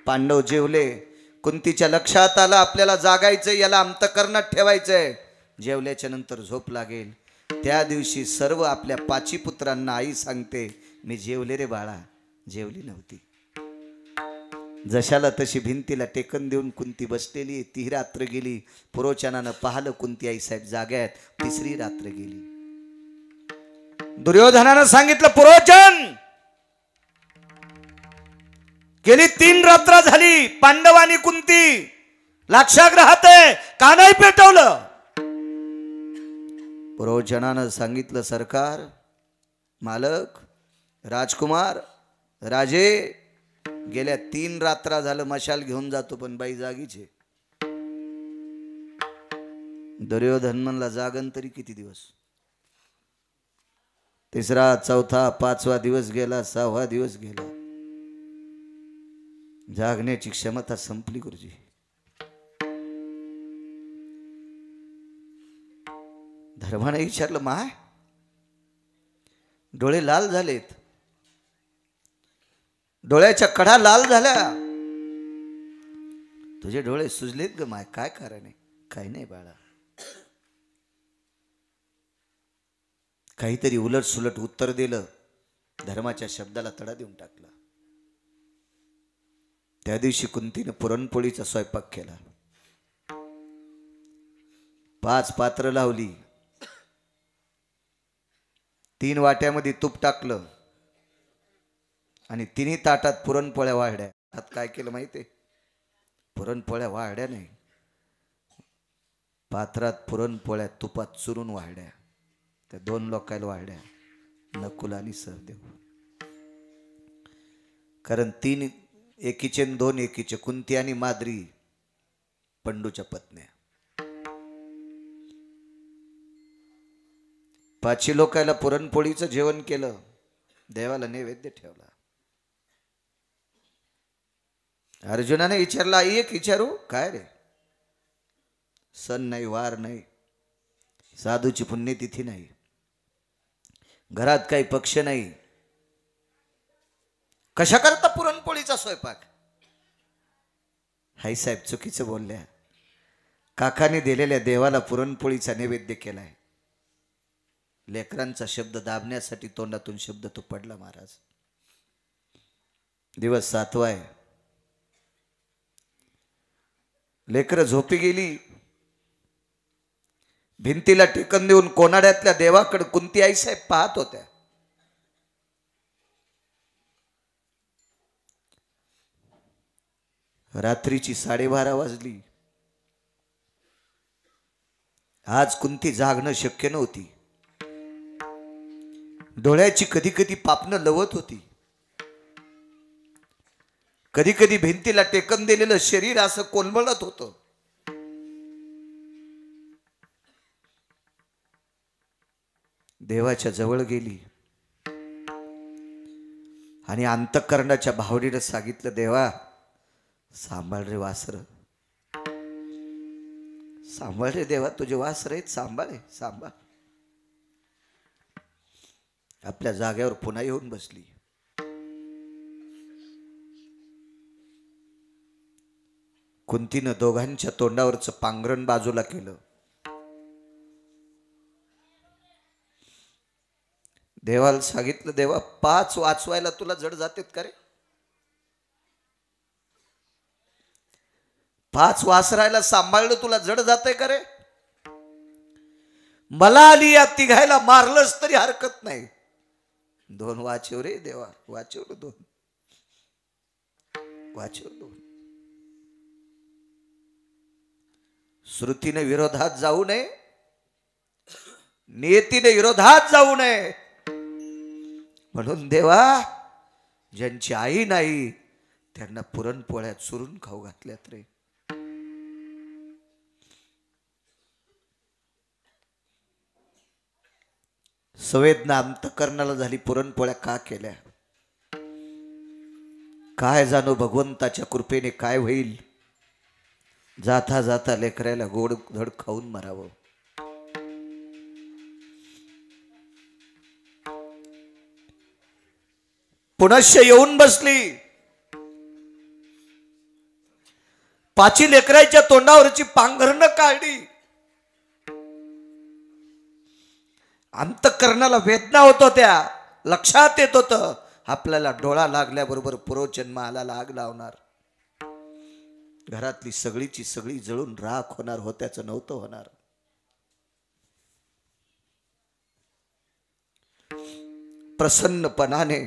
पांडव जेवले. कुंतीच्या लक्षात आलं आपल्याला जागायचंय, याला अंतकरणात ठेवायचंय. जेवल्याच्या नंतर झोप लागेल. त्या दिवशी सर्व आपल्या 5 पुत्रांना आई सांगते, मी जेवले रे बाळा. जेवली नव्हती. जशाला तशी भिंतीला टेकन देऊन कुंती बसलेली. ती रात्र गेली. पुरोचनानं पाहिलं कुंती आई साहेब जाग्यात. 3री रात्र गेली. दुर्योधनानं सांगितलं, पुरोचन गेली 3 रात्र झाली. पांडव आणि कुंती लाक्षाग्रहात आहे, का नाही पेटवलं? पुरोचनानं सांगितलं, सरकार, मालक, राजकुमार, राजे, गेल्या 3 रात्रा झालं मशाल घेऊन जातो पण बाई जागीचे. दुर्योधन म्हणला, जागन तरी किती दिवस? 3रा, 4था, 5वा दिवस गेला, 6वा दिवस गेला. जागण्याची क्षमता संपली गुरुजी. धर्माने विचारलं, माय डोळे लाल झालेत, डोळ्याच्या कडा लाल झाल्या, तुझे डोळे सुजलेत ग माय, काय कारण आहे? काही नाही बाळा. काहीतरी उलट सुलट उत्तर दिलं. धर्माच्या शब्दाला तडा देऊन टाकला. त्या दिवशी कुंतीने पुरणपोळीचा स्वयंपाक केला. 5 पात्र लावली. 3 वाट्यामध्ये तूप टाकलं आणि 3ही ताटात पुरणपोळ्या वाढल्या. हात काय केलं माहितीये? पुरणपोळ्या वाढल्या नाही, पात्रात पुरणपोळ्या तुपात चुरून वाढल्या. त्या 2 लोकांना वाढल्या, नकुल आणि सहदेव. कारण 3 एकीचे 2 एकीचे, कुंती आणि माद्री पंडूच्या पत्न्या. 5 लोकांना पुरणपोळीचं जेवण केलं. देवाला नैवेद्य ठेवला. अर्जुनाने विचारला, आई एक विचारू? काय रे? सण नाही, वार नाही, साधूची पुण्यतिथी नाही, घरात काही पक्ष नाही, कशा करता पुरणपोळीचा स्वयंपाक? हाई साहेब चुकीचं बोलल्या. काकाने दिलेल्या देवाला पुरणपोळीचा नैवेद्य केलाय. लेकरांचा शब्द दाबण्यासाठी तोंडातून शब्द तो पडला महाराज. दिवस 7वा आहे. लेकरं झोपी गेली. भिंतीला टेकन देऊन कोनाड्यातल्या देवाकडे कुंती आई साहेब पाहत होत्या. रात्रीची 12:30 वाजली. आज कुंती जागणं शक्य नव्हती. डोळ्याची कधी कधी पापणं लवत होती. कधी कधी भिंतीला टेकन दिलेलं शरीर असं कोलमडत होतं. देवाच्या जवळ गेली आणि अंतःकरणाच्या भावनेनं सांगितलं, देवा सांभाळ रे वासर, सांभाळ रे देवा, तुझे वासर आहेत, सांभाळ, सांभाळ. आपल्या जागेवर पुन्हा येऊन बसली. कुंतीनं दोघांच्या तोंडावरचं पांघरण बाजूला केलं. देवाला सांगितलं, देवा 5 वाचवायला तुला जड जातेत का रे? 5 वासरायला सांभाळलं तुला जड जाते का रे? मला आली या तिघायला मारलंच तरी हरकत नाही. 2 वाचव रे देवा, वाचवलं 2, वाचव 2. श्रुतीने विरोधात जाऊ नये, नियतीने विरोधात जाऊ नये, म्हणून देवा ज्यांची आई नाही त्यांना पुरणपोळ्या चुरून खाऊ घातल्यात रे. संवेदना अंतकरणाला झाली, पुरणपोळ्या का केल्या? काय जाणो भगवंताच्या कृपेने काय होईल. जाता जाता लेकराला गोड धड खाऊन मरावं. पुनश्च येऊन बसली. 5 लेकराच्या तोंडावरची पांघरणं काढली. अंतःकरणाला वेदना होत होत्या. लक्षात येत होतं आपल्याला डोळा लागल्याबरोबर पुरोजन्माला लाग लावणार. घरातली सगळीची सगळी जळून राख होणार, होत्याचं नव्हतं होणार. प्रसन्नपणाने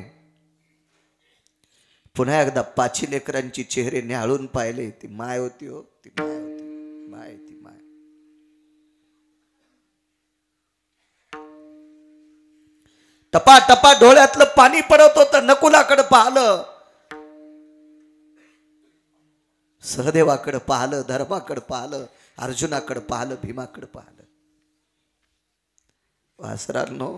पुन्हा एकदा 5 लेकरांची चेहरे न्याहाळून पाहिले. ती माय होती हो, ती माय होती, माय ती माय. टपा टपा डोळ्यातलं पाणी पडत होतं. नकुलाकडे पाहिलं, सहदेवाकडे पाहिलं, धर्माकडे पाहिलं, अर्जुनाकडे पाहिलं, भीमाकडे पाहिलं. वासरांनो,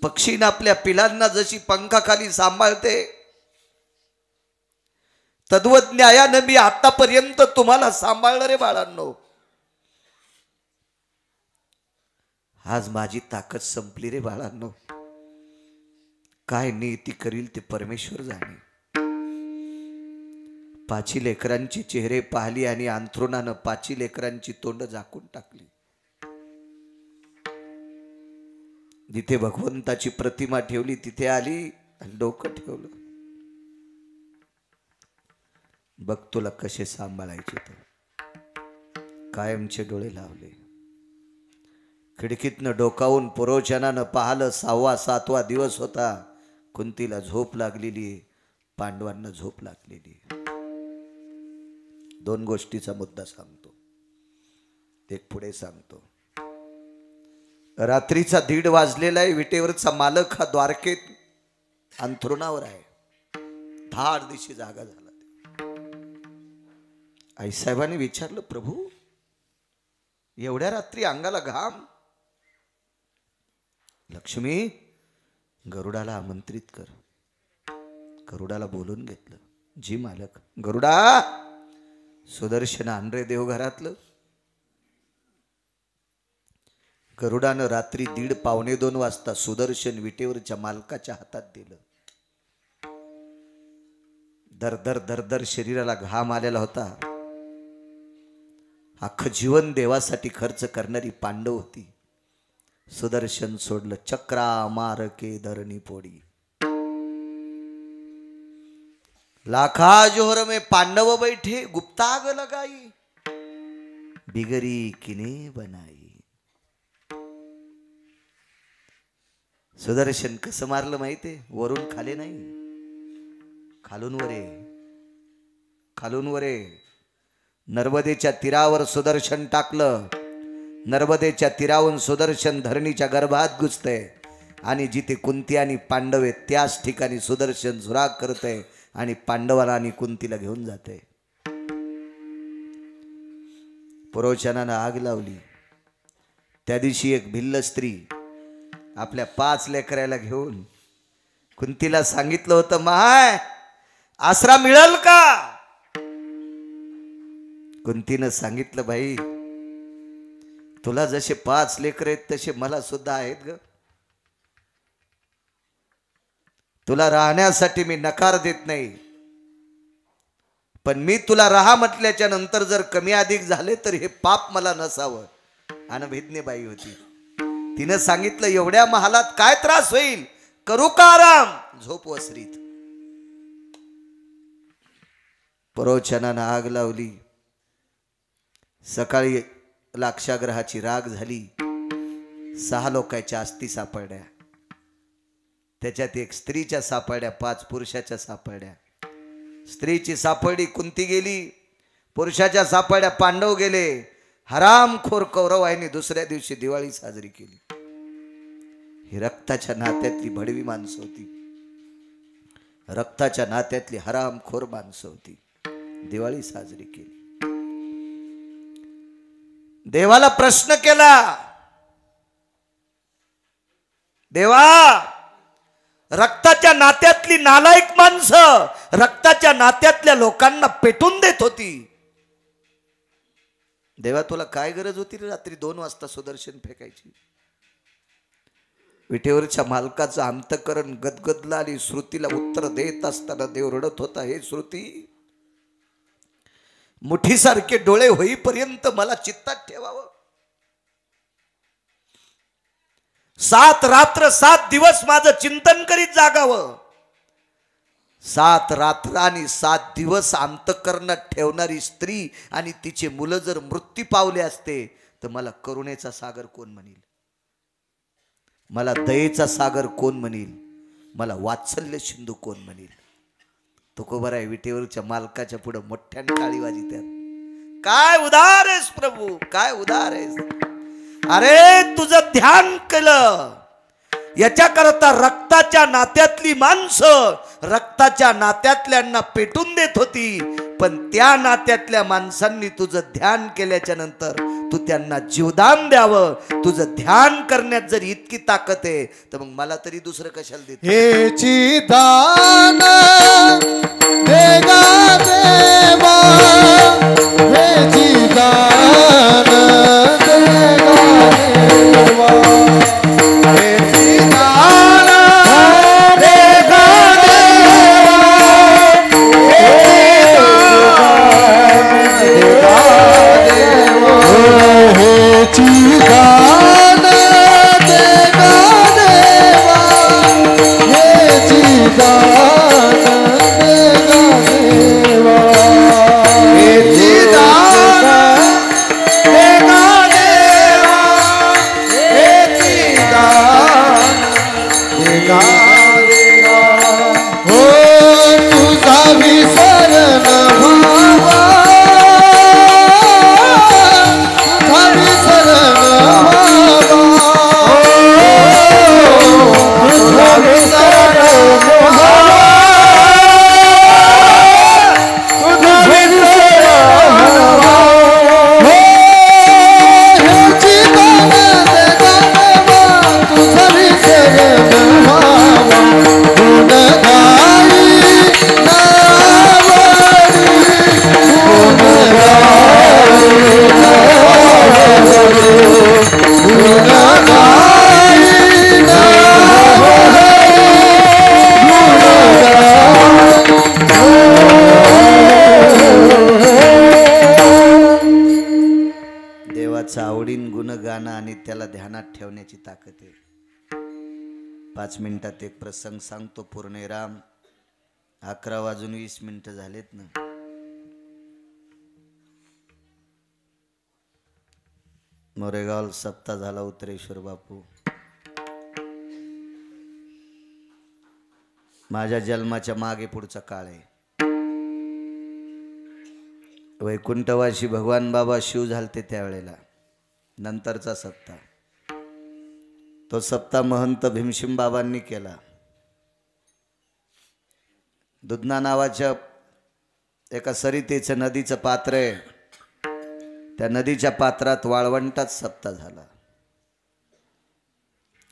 पक्षीने आपल्या पिलांना जशी पंखाखाली सांभाळते, तद्वज्ञायानं मी आतापर्यंत तुम्हाला सांभाळलं रे बाळांनो. आज माझी ताकद संपली रे बाळांनो. काय नीती करील ते परमेश्वर जाणे. 5 लेकरांची चेहरे पाहिली आणि अंथरुणानं 5 लेकरांची तोंड झाकून टाकली. जिथे भगवंताची प्रतिमा ठेवली तिथे आली आणि डोकं ठेवलं. बघ तुला कसे सांभाळायचे ते. कायमचे डोळे लावले. खिडकीतनं डोकावून पुरोचनानं पाहिलं. 6वा 7वा दिवस होता. कुंतीला झोप लागलेली, पांडवांना झोप लागलेली. 2 गोष्टीचा मुद्दा सांगतो, एक पुढे सांगतो. रात्रीचा 1:30 वाजलेला आहे. विटेवरचा मालक हा द्वारकेत अंथरुणावर आहे. धाड दिशी जागा झाला. आईसाहेबांनी विचारलं, प्रभू एवढ्या रात्री अंगाला घाम? लक्ष्मी, गरुडाला आमंत्रित कर. गरुडाला बोलून घेतलं. जी मालक. गरुडा, सुदर्शन आण रे देवघरातलं. गरुडानं रात्री 1:30 पावणे 2 वाजता सुदर्शन विटेवरच्या मालकाच्या हातात दिलं. दरदर दरदर शरीराला घाम आलेला होता. अख्खं जीवन देवासाठी खर्च करणारी पांडव होती. सुदर्शन सोडलं. चक्रा मार के धरणी पोडी. लाखा जोहर में पांडव बैठे, गुप्ताग लगाई, बिगरी किने बनाई. सुदर्शन कसं मारलं माहितीये? वरून खाली नाही, खालून वरे, खालून वरे. नर्मदेच्या तीरावर सुदर्शन टाकलं. नर्मदेच्या तीरावरून सुदर्शन धरणीच्या गर्भात घुसते आणि जिथे कुंती आणि पांडव आहेत त्याच ठिकाणी सुदर्शन झुराक करते आणि पांडवाला आणि कुंतीला घेऊन जाते. पुरोचनानं आग लावली. त्या दिवशी एक भिल्ल स्त्री आपल्या 5 लेकराला घेऊन कुंतीला सांगितलं होतं, माय आसरा मिळेल का? कुंतीनं सांगितलं, भाई तुला जसे 5 लेकर आहेत तसे मला सुद्धा आहेत ग. तुला राहण्यासाठी मी नकार देत नाही, पण मी तुला राहा म्हटल्याच्या नंतर जर कमी अधिक झाले तर हे पाप मला नसावं. अनभिज्ञ बाई होती. तिनं सांगितलं एवढ्या महालात काय त्रास होईल, करू का आराम, झोप वसरीत. परोचनानं आग लावली. सकाळी लाक्षाग्रहाची राग झाली. 6 लोकांच्या अस्थी सापडल्या. त्याच्यात एक स्त्रीच्या सापडल्या, 5 पुरुषाच्या सापडल्या. स्त्रीची सापडली कुंती गेली, पुरुषाच्या सापडल्या पांडव गेले. हरामखोर कौरवांनी दुसऱ्या दिवशी दिवाळी साजरी केली. ही रक्ताच्या नात्यातली भडवी माणसं होती, रक्ताच्या नात्यातली हरामखोर माणसं होती. दिवाळी साजरी केली. देवाला प्रश्न केला, देवा, रक्ताच्या नात्यातली नालायक माणसं रक्ताच्या नात्यातल्या लोकांना पेटून देत होती. देवा तुला काय गरज होती रे रात्री 2 वाजता सुदर्शन फेकायची. विटेवरच्या मालकाचं अंतकरण गदगदला आणि श्रुतीला उत्तर देत असताना देव रडत होता, हे श्रुती, मुठीसारखे डोळे होईपर्यंत मला चित्तात ठेवावं. 7 रात्र 7 दिवस माझं चिंतन करीत जागावं. 7 रात्र आणि 7 दिवस अंतकरणात ठेवणारी स्त्री आणि तिचे मुलं जर मृत्यू पावले असते तर मला करुणेचा सागर कोण म्हणेल, मला दयेचा सागर कोण म्हणेल, मला वात्सल्य सिंधू कोण म्हणेल. तुकोबराय विटेवरच्या मालकाच्या पुढे मोठ्याने टाळी वाजित्यात. काय उदार आहेस प्रभू, काय उदार आहेस. अरे तुझं ध्यान केलं, याच्याकरता रक्ताच्या नात्यातली माणसं रक्ताच्या नात्यातल्यांना पेटून देत होती, पण त्या नात्यातल्या माणसांनी तुझं ध्यान केल्याच्या नंतर तू त्यांना जीवदान द्यावं. तुझं ध्यान करण्यात जर इतकी ताकद आहे तर मग मला तरी दुसरं कशाला देत. हेची दान देगा देवा, हेची दान देगा देवा, हेची दान देगा देवा, हेची दान देगा देवा, हेची दान देगा देवा, हेची दान देगा देवा, हेची दान देगा देवा. हो तुझा विसरण भावा, तुझा विसरण भावा, तुझा विसरण भावा, तुझा विसरण भावा. हो ह्याची दान देगा देवा, तुझा विसरण भावा. गुण गाई नावडी, गुण गाई नावडी, गुण गाई नावडी, देवाचं आवडीन गुण गाणं आणि त्याला ध्यानात ठेवण्याची ताकद आहे. 5 मिनिटात एक प्रसंग सांगतो. पूर्ण राम 11:20 झालेत ना. मोरेगाव सप्ताह झाला. उत्तरेश्वर बापू माझ्या जन्माच्या मागे पुढचा काळ आहे. वैकुंठवासी भगवान बाबा शिव झालते त्यावेळेला, नंतरचा सप्ताह. तो सप्ताह महंत भीमशिम बाबांनी केला. दुधना नावाच्या एका सरितेचं नदीचं पात्र आहे, त्या नदीच्या पात्रात वाळवंटात सप्ताह झाला.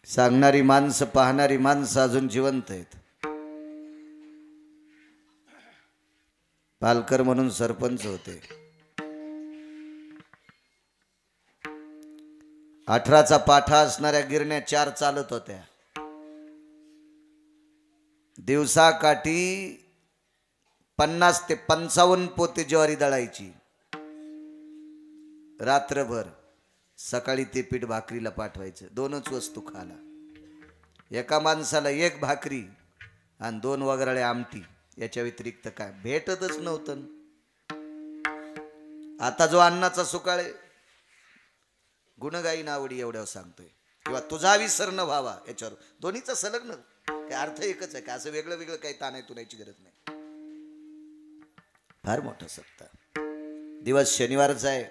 सांगणारी माणसं पाहणारी माणसं अजून जिवंत आहेत. पालकर म्हणून सरपंच होते. 18चा पाठा असणाऱ्या गिरण्या 4 चालत होत्या. दिवसाकाठी 50 ते 55 पोते ज्वारी दळायची रात्रभर. सकाळी ते पीठ भाकरीला पाठवायचं. दोनच वस्तू खाला. एका माणसाला एक भाकरी आणि 2 वगराळे आमटी, याच्या व्यतिरिक्त काय भेटतच नव्हतं. आता जो अन्नाचा सुकाळे गुणगायी नावडी एवढ्यावर सांगतोय, किंवा तुझा विसर न व्हावा याच्यावर, दोन्हीचा संलग्न काय अर्थ एकच आहे का? असं वेगळं वेगळं काही ताणाय तुणायची गरज नाही. फार मोठा सप्ताह. दिवस शनिवारचा आहे.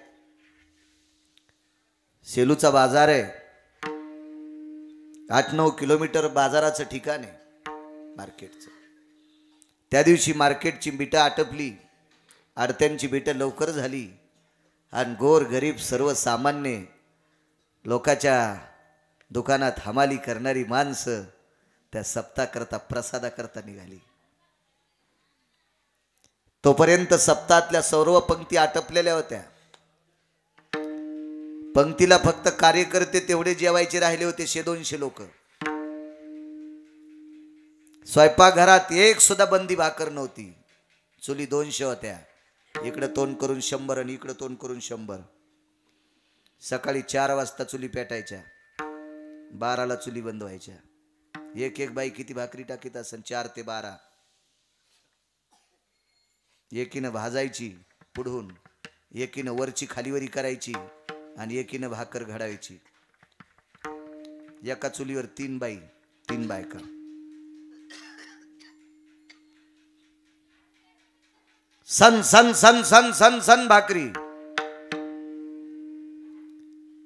सेलूचा बाजार आहे. 8-9 किलोमीटर बाजाराचं ठिकाण आहे मार्केटचं. त्या दिवशी मार्केटची बिटं आटपली, आडत्यांची बिटं लवकर झाली आणि गोर गरीब सर्वसामान्य लोकाच्या दुकानात हमाली करणारी माणसं त्या सप्ताहाकरता प्रसादाकरता निघाली. तोपर्यंत सप्ताहातल्या सर्व पंक्ती आटपलेल्या होत्या. पंक्तीला फक्त कार्यकर्ते तेवढे जेवायचे राहिले होते, 100-200 लोक. स्वयंपाकघरात एक सुद्धा बंदी भाकर नव्हती. चुली 200 होत्या. इकडं तोंड करून 100 आणि इकडं तोंड करून 100. सकाळी 4 वाजता चुली पेटायच्या, 12ला चुली बंद व्हायच्या. एक एक बाई किती भाकरी टाकीत असेल? 4 ते 12. एकीनं भाजायची पुढून, एकीनं वरची खालीवरी करायची आणि एकीनं भाकर घडायची. एका चुलीवर 3 बाई, 3 बायका. सन सन सन सन सन सन भाकरी.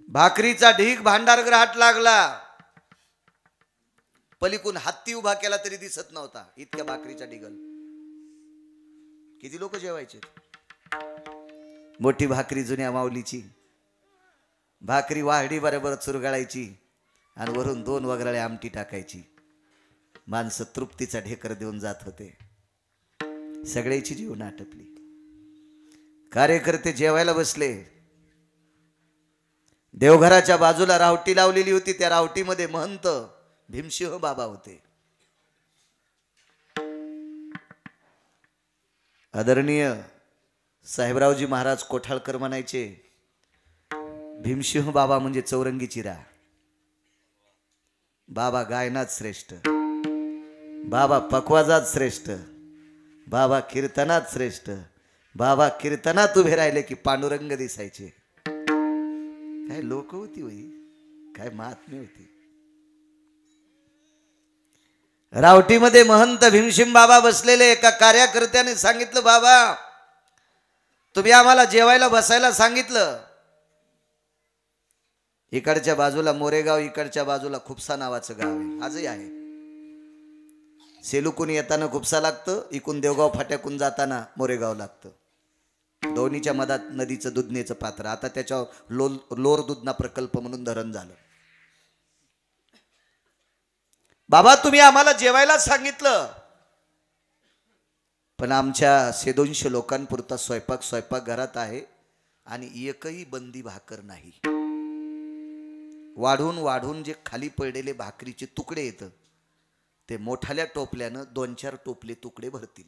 भाकरीचा ढीग भांडारगृहात लागला. पलीकून हत्ती उभा केला तरी दिसत नव्हता, इतक्या भाकरीचा ढिगल. किती लोक जेवायचे? मोठी भाकरी जुन्या माऊलीची. भाकरी वाहडी बरोबर चुरगाळायची आणि वरून 2 वगराळे आमटी टाकायची. माणसं तृप्तीचा ढेकर देऊन जात होते. सगळ्याची जीवन आटपली. कार्यकर्ते जेवायला बसले. देवघराच्या बाजूला रावटी लावलेली होती. त्या रावटीमध्ये महंत भीमसिंह बाबा होते. आदरणीय साहेबरावजी महाराज कोठाळकर म्हणायचे, भीमसिंह बाबा म्हणजे चौरंगी चिरा. बाबा गायनात श्रेष्ठ, बाबा पकवाजात श्रेष्ठ, बाबा कीर्तनात श्रेष्ठ. बाबा कीर्तनात उभे राहिले की पांडुरंग दिसायचे. काय लोक होती होई, काय महात्म्य होती. रावटीमध्ये महंत भीमसिंह बाबा बसलेले. एका कार्यकर्त्याने सांगितलं, बाबा तुम्ही आम्हाला जेवायला बसायला सांगितलं. इकडच्या बाजूला मोरेगाव, इकडच्या बाजूला खुपसा नावाचं गाव आहे, आजही आहे. सेलूकून येताना खुपसा लागतं, इकून देवगाव फाट्याकून जाताना मोरेगाव लागतं. दोन्हीच्या मधात नदीचं दुधनेचं पात्र. आता त्याच्यावर लोर दुधना प्रकल्प म्हणून धरण झालं. बाबा तुम्ही आम्हाला जेवायला सांगितलं, पण आमच्या 100-200 लोकांपुरता स्वयंपाक घरात आहे आणि एकही बंदी भाकर नाही. वाढून वाढून जे खाली पडलेले भाकरीचे तुकडे येतं ते मोठाल्या टोपल्यानं 2-4 टोपले तुकडे भरतील.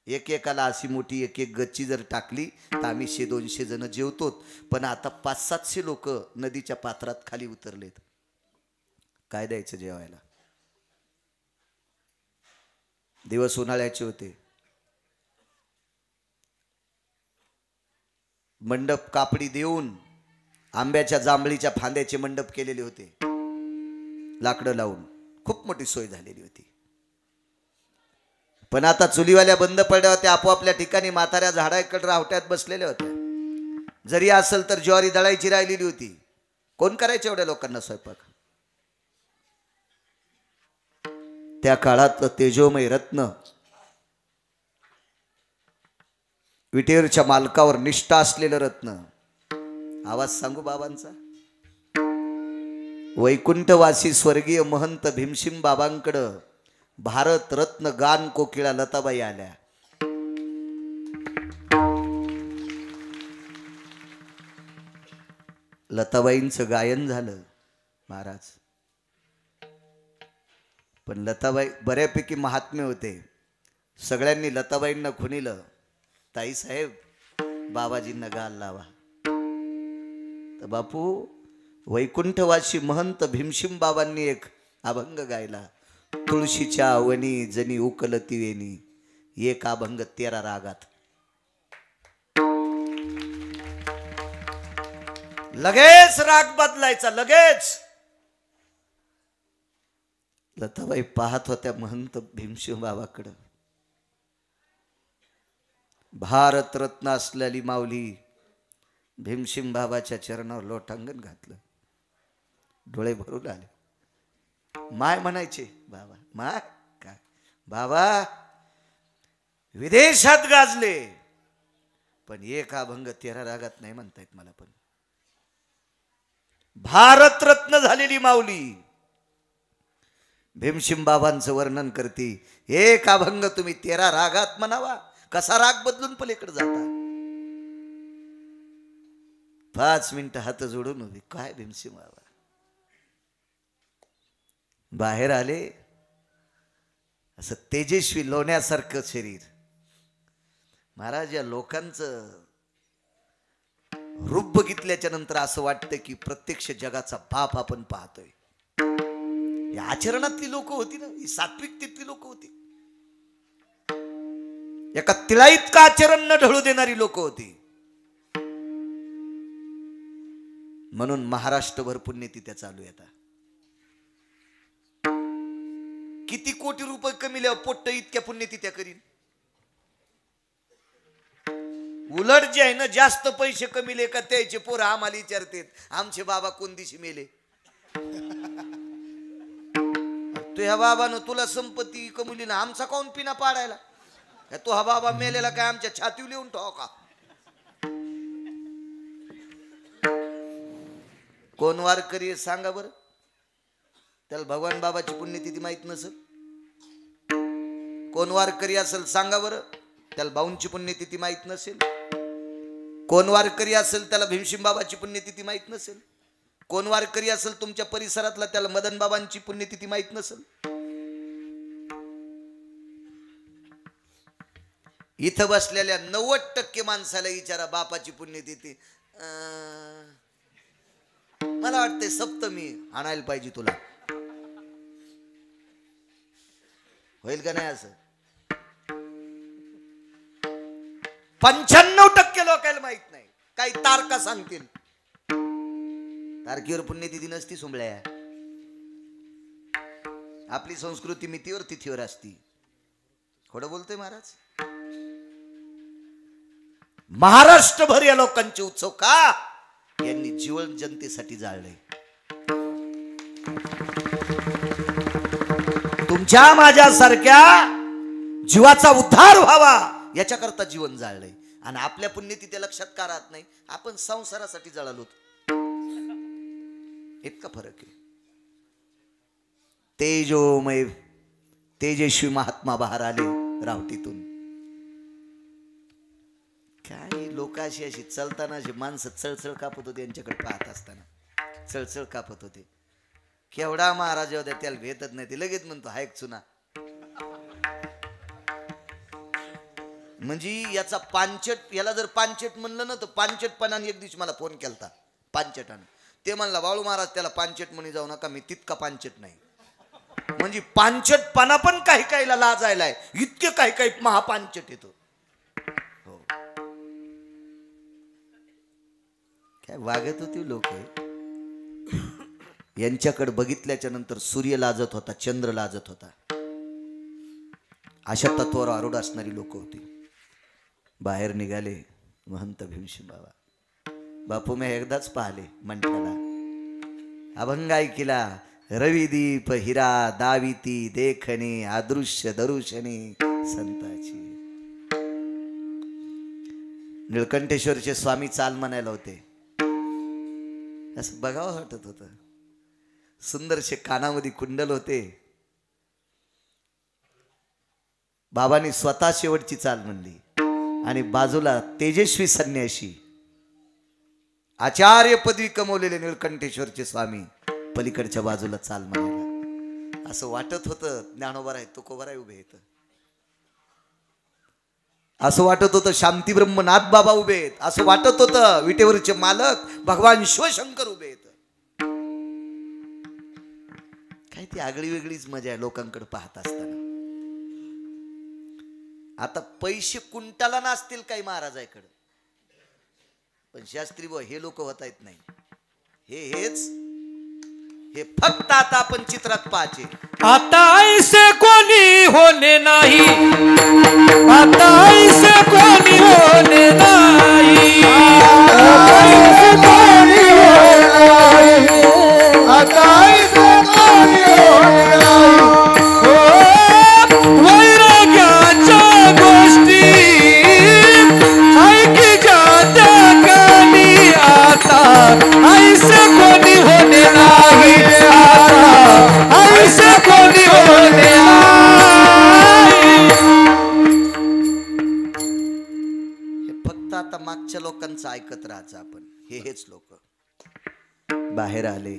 एकेकाला अशी मोठी एक गच्ची जर टाकली तर आम्ही 100-200 जण जेवतो. पण आता 500-700 लोक नदीच्या पात्रात खाली उतरलेत. काय द्यायचं जेवायला? दिवस उन्हाळ्याचे होते. मंडप कापडी देऊन आंब्याच्या जांभळीच्या फांद्याचे मंडप केलेले होते, लाकडं लावून. खूप मोठी सोय झालेली होती. पण आता चुलीवाल्या बंद पडल्या होत्या. आपोआपल्या ठिकाणी म्हाताऱ्या झाडाकडे रावट्यात बसलेल्या होत्या. जरी असेल तर ज्वारी दळायची राहिलेली होती. कोण करायचे एवढ्या लोकांना स्वयंपाक? त्या काळात तेजोमय रत्न, विटेरच्या मालकावर निष्ठा असलेलं रत्न. आवाज सांगू बाबांचा? वैकुंठवासी स्वर्गीय महंत भीमसिंह बाबांकडं भारत रत्न गान कोकिळा लताबाई आल्या. लताबाईंचं गायन झालं महाराज. पण लताबाई बऱ्यापैकी महात्म्य होते. सगळ्यांनी लताबाईंना खुणीलं, ताई साहेब बाबाजींना गाल लावा. तर बापू वैकुंठवासी महंत भीमशिम बाबांनी एक अभंग गायला, तुळशीच्या वनी जनी उकलती वेणी, एक अभंग 13 रागात. लगेच राग बदलायचा, लगेच. लताबाई पाहत होत्या महंत भीमशिम बाबाकडं. भारतरत्न असलेली माऊली भीमशिम बाबाच्या चरणावर लोटांगण घातलं, डोळे भरून आले. माय म्हणायचे बाबा, माय काय बाबा विदेशात गाजले, पण एक अभंग 13 रागात नाही म्हणतायत मला. पण भारतरत्न झालेली माऊली भीमशिम बाबांचं वर्णन करते, एक अभंग तुम्ही 13 रागात म्हणावा, कसा राग बदलून पलीकडे जाता. 5 मिनिटं हात जोडून उभी, काय भीमशिम बाबा. बाहेर आले, असं तेजस्वी लोण्यासारखं शरीर. महाराज या लोकांचं रूप बघितल्याच्या नंतर असं वाटतं की प्रत्यक्ष जगाचा बाप आपण पाहतोय. या आचरणातली लोक होती ना, ही सात्विकतेतली लोक होती. एका तिळाईत का आचरण न ढळू देणारी लोक होती. म्हणून महाराष्ट्रभर पुण्यतिथ्या चालू आहे. आता किती कोटी रुपये कमील्यावर पोट्ट इतक्या पुण्यतिथ्या करीन. उलट जे आहे ना, जास्त पैसे कमीले का त्याचे पोरं आम्हाला विचारतात, आमचे बाबा कोण दिवशी मेले. तुझ्या बाबानं तुला संपत्ती कमवली ना, आमचा काऊन पिना पाडायला. तो हा बाबा मेलेला काय आमच्या छातीवर लिहून ठेवा का. कोण वारकरी सांगा बरं, त्याला भगवान बाबाची पुण्यतिथी माहित नसेल. कोण वारकरी असेल सांगा बरं, त्याला भाऊंची पुण्यतिथी माहित नसेल. कोण वारकरी असेल त्याला भीमशिम बाबाची पुण्यतिथी माहित नसेल. कोण वारकरी असेल तुमच्या परिसरातला त्याला मदन बाबांची पुण्यतिथी माहित नसेल. इथं बसलेल्या 90% माणसाला विचारा बापाची पुण्यतिथी. मला वाटते सप्तमी आणायला पाहिजे तुला. होईल का नाही असं. 95% लोकांना माहित नाही. काही तारका सांगतील, तारखेवर पुण्यतिथी नसती. सुंबळ्या आपली संस्कृती मितीवर तिथीवर असती. खोडं बोलतोय महाराज. महाराष्ट्रभर या लोकांचे उत्सव का, यांनी जीवन जनतेसाठी जाळले. तुमच्या माझ्यासारख्या जीवाचा उद्धार व्हावा याच्याकरता जीवन जाळलंय. आणि आपल्या पुण्यतिथी लक्षात का राहत नाही, आपण संसारासाठी जळालो. इतका फरक आहे. तेजोमय तेजस्वी महात्मा बाहेर आले रावटीतून. काय लोक अशी अशी चलताना अशी माणसं चळचळ कापत होते. यांच्याकडे पाहत असताना चळचळ कापत होते. केवढा महाराज होत्या त्याला भेटत नाही. ते लगेच म्हणतो हायक चुना. म्हणजे याचा पांचट, याला जर पांचट म्हणलं ना तर पांचटपणाने एक दिवशी मला फोन केलता पांचटाने. ते म्हणला बाळू महाराज त्याला पांचट म्हणे जाऊ नका, मी तितका पांचट नाही. म्हणजे पांचटपणा पण काही काहीला लाजायलाय, इतके काही काही महापांचट येतो. हो काय वागत होती लोक. यांच्याकडे बघितल्याच्या नंतर सूर्य लाजत होता, चंद्र लाजत होता. अशा तत्वावर आरूढ असणारी लोक होती. बाहेर निघाले महंत भीमशिम बाबा. बापू मी एकदाच पाहिले मंठ्याला. अभंग ऐकिला, रविदीप हिरा दाविती देखणे अदृश्य दरुशने संताची. निळकंठेश्वरचे स्वामी चाल म्हणायला होते. असं बघावं वाटत होतं. सुंदरशे कानामध्ये कुंडल होते. बाबांनी स्वतः शेवटची चाल म्हणली आणि बाजूला तेजस्वी संन्यासी आचार्य पदवी कमवलेले निळकंठेश्वरचे स्वामी पलीकडच्या बाजूला चाल म्हणाला. असं वाटत होतं ज्ञानोबा आहे तुकोबा आहे उभे आहेत, असं वाटत होतं शांती ब्रह्मनाथ बाबा उभे आहेत, असं वाटत होतं विटेवरचे मालक भगवान शिवशंकर उभे आहेत. काय ती आगळी वेगळीच मजा आहे लोकांकडे पाहत असताना. आता पैसे कुंटाला नसतील काही महाराजाकडे, पण शास्त्री बुवा हे लोक होता येत नाही. हे फक्त आता आपण चित्रात पाहायचे. आता ऐसे कोणी होणे नाही, आता ऐसे कोणी होणे नाही, आता ऐसे कोणी होणे नाही, आता ऐसे कोणी होणे नाही. वैराग्याच्या गोष्टी ऐकी जात्या कानी, आता ऐसे कोणी होणे नाही, आता ऐसे कोणी होणे नाही. हे फक्त आता मागच्या लोकांचं ऐकत राहायचं आपण. हेच लोक बाहेर आले,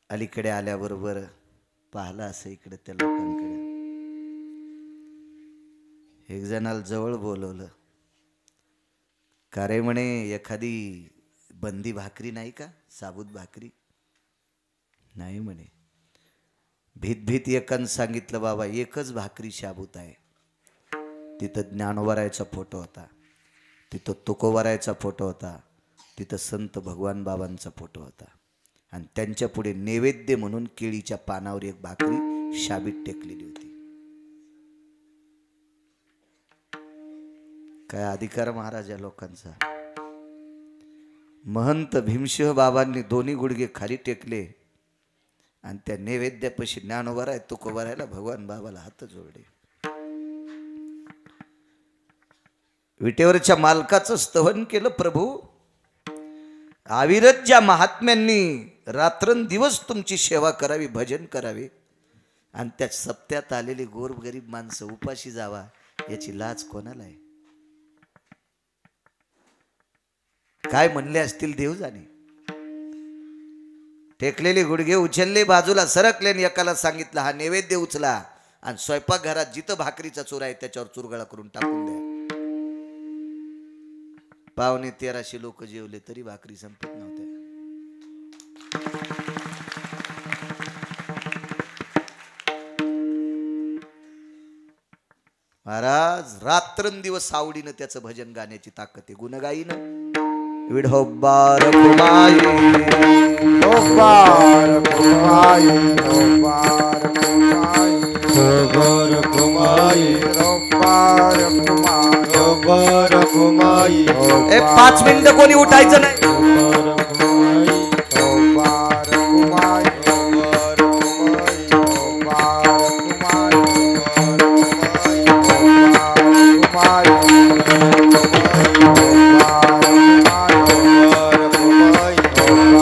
अलीकडे आल्याबरोबर पाहिलं असं इकडे त्या लोकांकडे. एक जणाला जवळ बोलवलं, का रे म्हणे एखादी बंदी भाकरी नाही का, साबूत भाकरी नाही म्हणे. भीत भीत एकानं सांगितलं बाबा एकच भाकरी शाबूत आहे. तिथं ज्ञानोबारायचा फोटो होता, तिथं तुकोबारायचा फोटो होता, तिथं संत भगवान बाबांचा फोटो होता, आणि त्यांच्या पुढे नैवेद्य म्हणून केळीच्या पानावर एक भाकरी शाबीत टेकलेली होती. काय अधिकार महाराज या लोकांचा. महंत भीमसिंह बाबांनी दोन्ही गुडघे खाली टेकले आणि त्या नैवेद्यापाशी ज्ञानोबाराय तुकोबारायला भगवान बाबाला हात जोडले. विटेवरच्या मालकाचं स्तवन केलं. प्रभू अविरत ज्या महात्म्यांनी रात्रंदिवस तुमची सेवा करावी, भजन करावे, आणि त्या सप्त्यात आलेली गोरगरीब माणसं उपाशी जावा, याची लाज कोणाला आहे. काय म्हणले असतील देव जाणे. टेकलेले गुडघे उचलले, बाजूला सरकले, आणि एकाला सांगितलं हा नैवेद्य उचला आणि स्वयंपाकघरात जिथं भाकरीचा चुरा आहे त्याच्यावर चुरगळा करून टाकून द्या. 12-1300 लोक जेवले तरी भाकरी संपत नव्हत्या. महाराज रात्रंदिवस आवडीनं त्याचं भजन गाण्याची ताकद आहे. गुणगाईनं विढोबार कुमाई, ओबार कुमाई, ओबार कुमाई, ओबार कुमाई, ओबार कुमाई, ओबार कुमाई. 5 मिनिटं कोणी उठायचं नाही. ओबार कुमाई, ओबार कुमाई, ओबार कुमाई, ओबार कुमाई, ओबार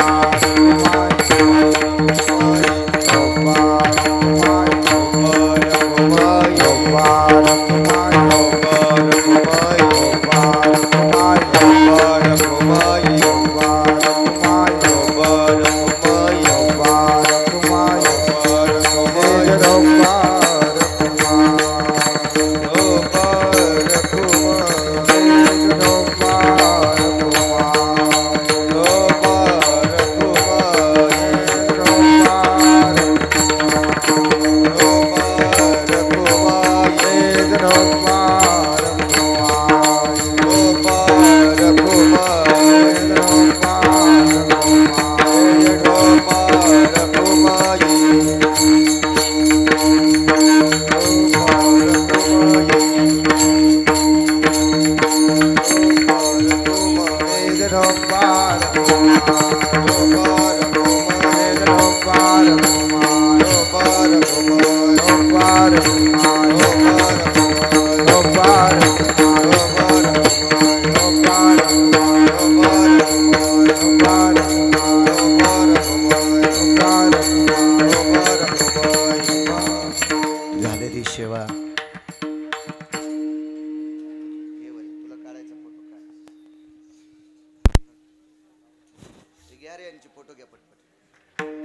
झालेली सेवा. यांचे फोटो घ्या पटपट.